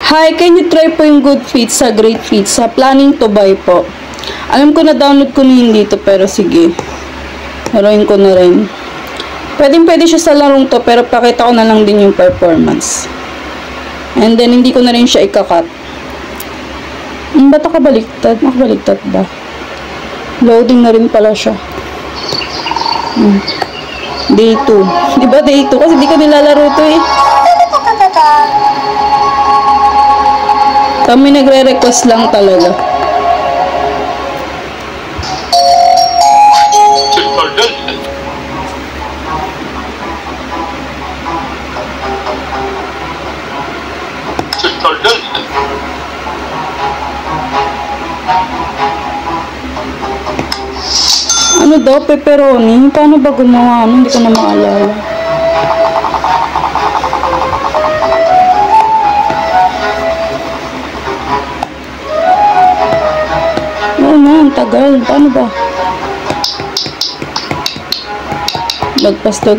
Hi, can you try po yung Good Pizza, Great Pizza? Planning to buy po. Alam ko na download ko na yun dito, pero sige. Laruin ko na rin. Pwede siya sa larong to, pero pakita ko na lang din yung performance. And then, hindi ko na rin siya ikakat. Ba't nakabaliktad? Nakabaliktad ba? Loading na rin pala siya. Day 2. Diba day 2? Kasi di ko nilalaro to eh. Kami nagre-request lang talaga. Ano daw? Pepperoni? Paano ba gumawa? Hindi ko na maalala. Ang tagal. Paano ba? Lagpas pa.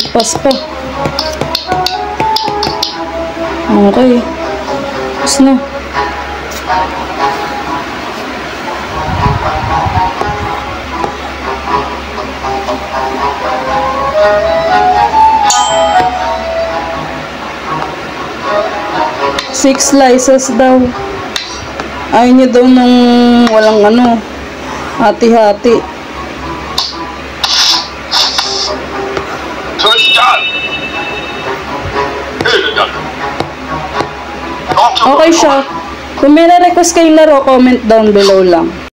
Okay. Tapos na. Six slices daw. Ayaw niya daw nung walang hati-hati. Okay siya. Kung may na-request kayong laro, comment down below lang.